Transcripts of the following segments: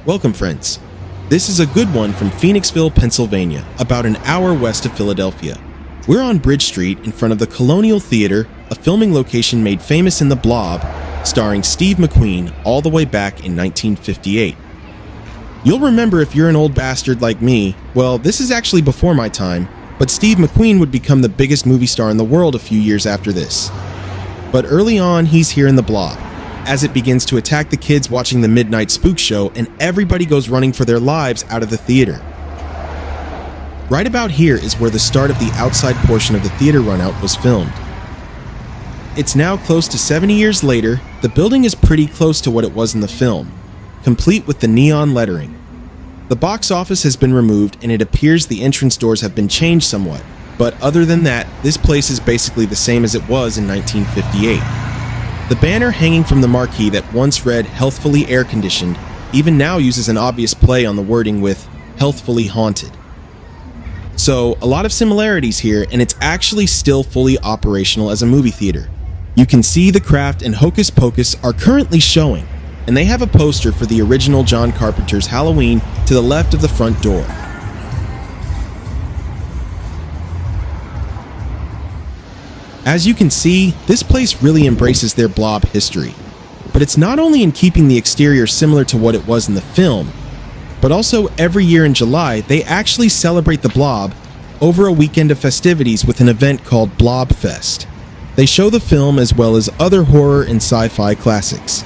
Welcome, friends. This is a good one from Phoenixville, Pennsylvania, about an hour west of Philadelphia. We're on Bridge Street in front of the Colonial Theater, a filming location made famous in The Blob, starring Steve McQueen all the way back in 1958. You'll remember if you're an old bastard like me, well, this is actually before my time, but Steve McQueen would become the biggest movie star in the world a few years after this. But early on, he's here in The Blob, as it begins to attack the kids watching the Midnight Spook Show, and everybody goes running for their lives out of the theater. Right about here is where the start of the outside portion of the theater runout was filmed. It's now close to 70 years later. The building is pretty close to what it was in the film, complete with the neon lettering. The box office has been removed and it appears the entrance doors have been changed somewhat, but other than that, this place is basically the same as it was in 1958. The banner hanging from the marquee that once read "Healthfully Air Conditioned" even now uses an obvious play on the wording with "Healthfully Haunted." So, a lot of similarities here, and it's actually still fully operational as a movie theater. You can see the craft and Hocus Pocus are currently showing, and they have a poster for the original John Carpenter's Halloween to the left of the front door. As you can see, this place really embraces their Blob history. But it's not only in keeping the exterior similar to what it was in the film, but also every year in July, they actually celebrate the Blob over a weekend of festivities with an event called Blob Fest. They show the film as well as other horror and sci-fi classics.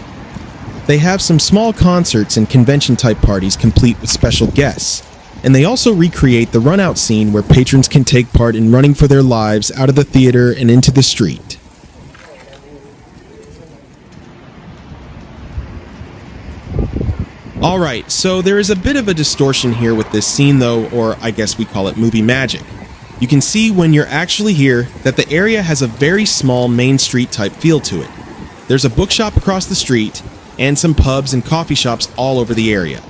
They have some small concerts and convention-type parties complete with special guests. And they also recreate the runout scene where patrons can take part in running for their lives out of the theater and into the street. Alright, so there is a bit of a distortion here with this scene though, or I guess we call it movie magic. You can see when you're actually here that the area has a very small Main Street type feel to it. There's a bookshop across the street, and some pubs and coffee shops all over the area.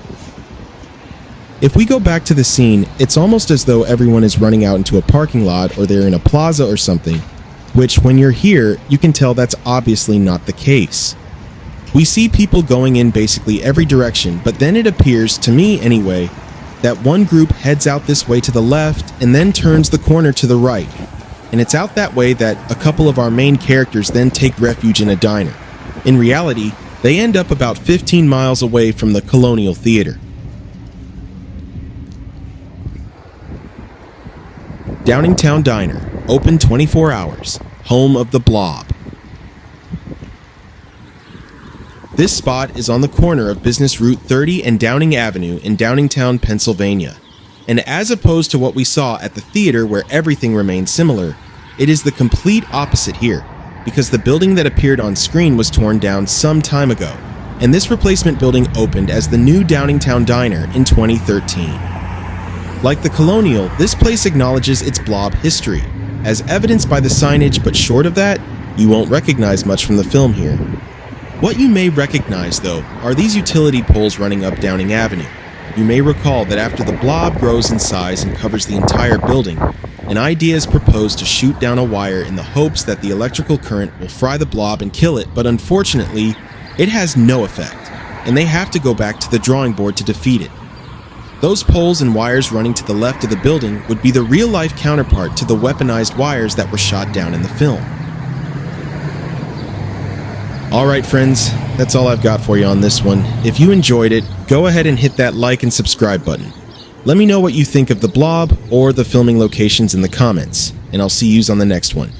If we go back to the scene, it's almost as though everyone is running out into a parking lot or they're in a plaza or something, which when you're here, you can tell that's obviously not the case. We see people going in basically every direction, but then it appears, to me anyway, that one group heads out this way to the left and then turns the corner to the right. And it's out that way that a couple of our main characters then take refuge in a diner. In reality, they end up about 15 miles away from the Colonial Theater. Downingtown Diner, open 24 hours, home of the Blob. This spot is on the corner of Business Route 30 and Downing Avenue in Downingtown, Pennsylvania. And as opposed to what we saw at the theater where everything remained similar, it is the complete opposite here, because the building that appeared on screen was torn down some time ago, and this replacement building opened as the new Downingtown Diner in 2013. Like the Colonial, this place acknowledges its Blob history, as evidenced by the signage, but short of that, you won't recognize much from the film here. What you may recognize, though, are these utility poles running up Downing Avenue. You may recall that after the Blob grows in size and covers the entire building, an idea is proposed to shoot down a wire in the hopes that the electrical current will fry the Blob and kill it, but unfortunately, it has no effect, and they have to go back to the drawing board to defeat it. Those poles and wires running to the left of the building would be the real-life counterpart to the weaponized wires that were shot down in the film. Alright friends, that's all I've got for you on this one. If you enjoyed it, go ahead and hit that like and subscribe button. Let me know what you think of the Blob or the filming locations in the comments, and I'll see yous on the next one.